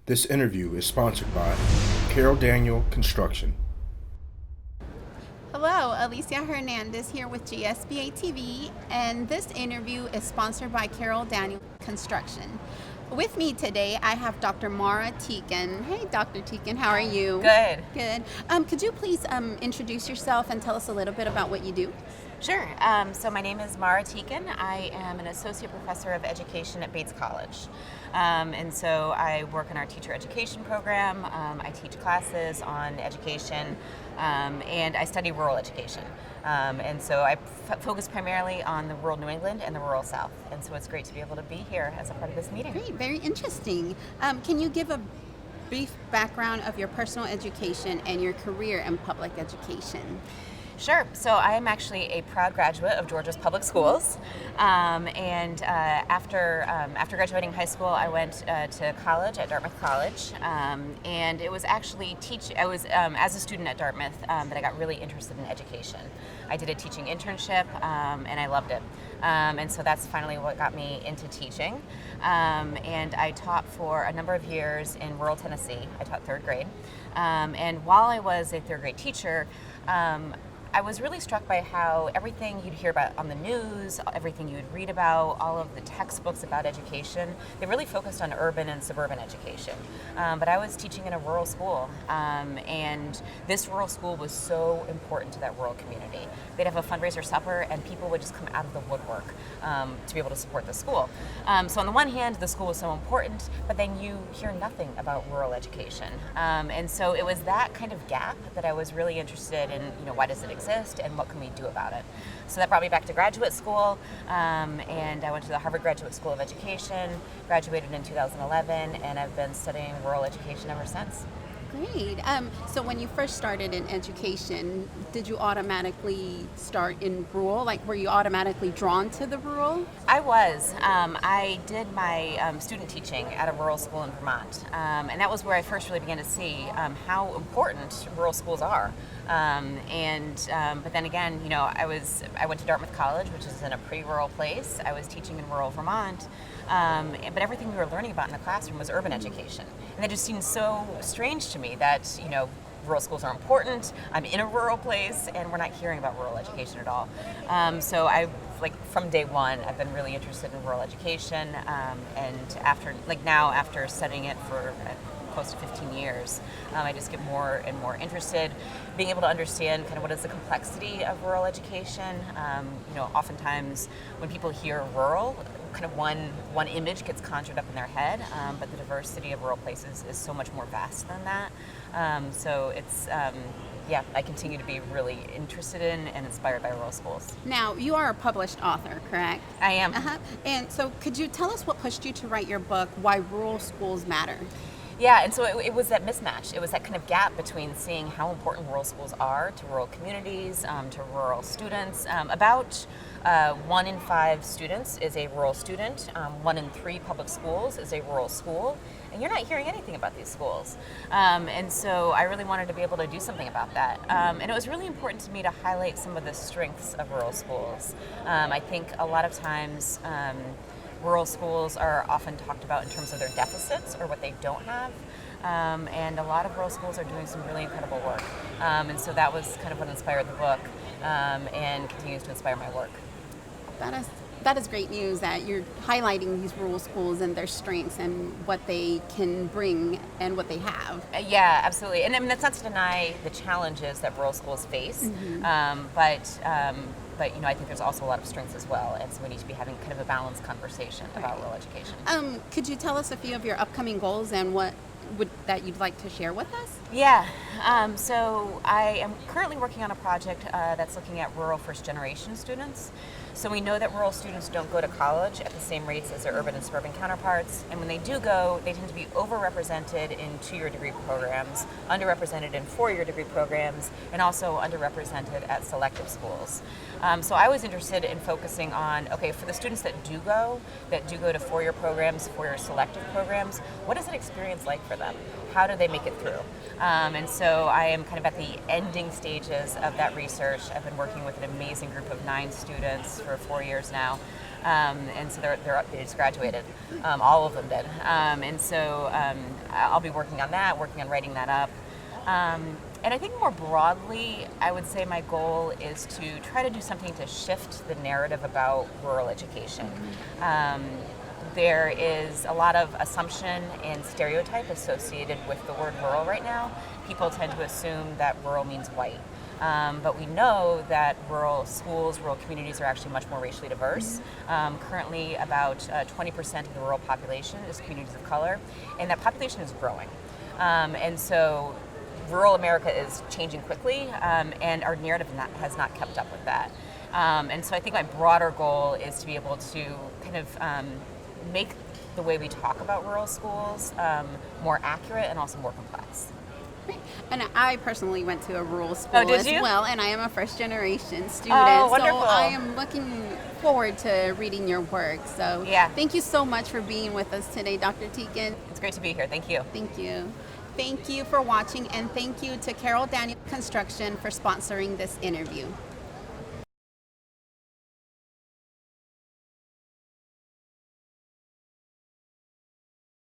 This interview is sponsored by Carol Daniel Construction. Hello, Alicia Hernandez here with GSBATV, and this interview is sponsored by Carol Daniel Construction. With me today, I have Dr. Mara Tieken. Hey, Dr. Tieken, how are you? Good. Good. Could you please introduce yourself and tell us a little bit about what you do? Sure. So my name is Mara Tieken. I am an associate professor of education at Bates College. And so I work in our teacher education program. I teach classes on education, and I study rural education. And so I focus primarily on the rural New England and the rural South. And so it's great to be able to be here as a part of this meeting. Great, very interesting. Can you give a brief background of your personal education and your career in public education? Sure. So I am actually a proud graduate of Georgia's public schools, and after graduating high school, I went to college at Dartmouth College, and it was actually as a student at Dartmouth that I got really interested in education. I did a teaching internship, and I loved it, and so that's finally what got me into teaching. And I taught for a number of years in rural Tennessee. I taught third grade, and while I was a third grade teacher, I was really struck by how everything you'd hear about on the news, everything you'd read about, all of the textbooks about education, they really focused on urban and suburban education. But I was teaching in a rural school, and this rural school was so important to that rural community. They'd have a fundraiser supper, and people would just come out of the woodwork to be able to support the school. So on the one hand, the school was so important, but then you hear nothing about rural education. And so it was that kind of gap that I was really interested in, why does it exist and what can we do about it? So that brought me back to graduate school, and I went to the Harvard Graduate School of Education, graduated in 2011, and I've been studying rural education ever since. Great. So when you first started in education, did you automatically start in rural? Like, were you automatically drawn to the rural? I was. I did my student teaching at a rural school in Vermont, and that was where I first really began to see how important rural schools are. But then again, I went to Dartmouth College, which is in a pretty rural place. I was teaching in rural Vermont, but everything we were learning about in the classroom was urban education, and that just seemed so strange to me that rural schools are important. I'm in a rural place, and we're not hearing about rural education at all. So from day one, I've been really interested in rural education, and after studying it for close to 15 years, I just get more and more interested, being able to understand kind of what is the complexity of rural education. Oftentimes when people hear rural, kind of one image gets conjured up in their head, but the diversity of rural places is so much more vast than that. So it's I continue to be really interested in and inspired by rural schools. Now, you are a published author, correct? I am. And so could you tell us what pushed you to write your book, Why Rural Schools Matter? Yeah, and so it was that mismatch. It was that kind of gap between seeing how important rural schools are to rural communities, to rural students. About 1 in 5 students is a rural student. 1 in 3 public schools is a rural school. And you're not hearing anything about these schools. And so I really wanted to be able to do something about that. And it was really important to me to highlight some of the strengths of rural schools. I think a lot of times rural schools are often talked about in terms of their deficits or what they don't have. And a lot of rural schools are doing some really incredible work. And so that was kind of what inspired the book, and continues to inspire my work. That is great news that you're highlighting these rural schools and their strengths and what they can bring and what they have. Yeah, absolutely. And I mean, that's not to deny the challenges that rural schools face, but I think there's also a lot of strengths as well, and so we need to be having kind of a balanced conversation about rural education. Could you tell us a few of your upcoming goals and what that you'd like to share with us? Yeah, so I am currently working on a project that's looking at rural first-generation students. So we know that rural students don't go to college at the same rates as their urban and suburban counterparts, and when they do go, they tend to be overrepresented in 2-year degree programs, underrepresented in 4-year degree programs, and also underrepresented at selective schools. So I was interested in focusing on, for the students that do go to 4-year programs, 4-year selective programs, what is an experience like for them? How do they make it through? And so I am kind of at the ending stages of that research. I've been working with an amazing group of 9 students for 4 years now. and so they just graduated. All of them did. And so I'll be working on that, working on writing that up. And I think more broadly, I would say my goal is to try to do something to shift the narrative about rural education. There is a lot of assumption and stereotype associated with the word rural right now. People tend to assume that rural means white. But we know that rural schools, rural communities are actually much more racially diverse. Currently, about 20% of the rural population is communities of color, and that population is growing. And so rural America is changing quickly, and our narrative has not kept up with that. And so I think my broader goal is to be able to kind of make the way we talk about rural schools more accurate and also more complex. And I personally went to a rural school did you? well, and I am a first generation student. Oh, wonderful. So I am looking forward to reading your work. So Yeah. Thank you so much for being with us today, Dr. Tieken. It's great to be here. Thank you. Thank you. Thank you for watching, and thank you to Carol Daniel Construction for sponsoring this interview.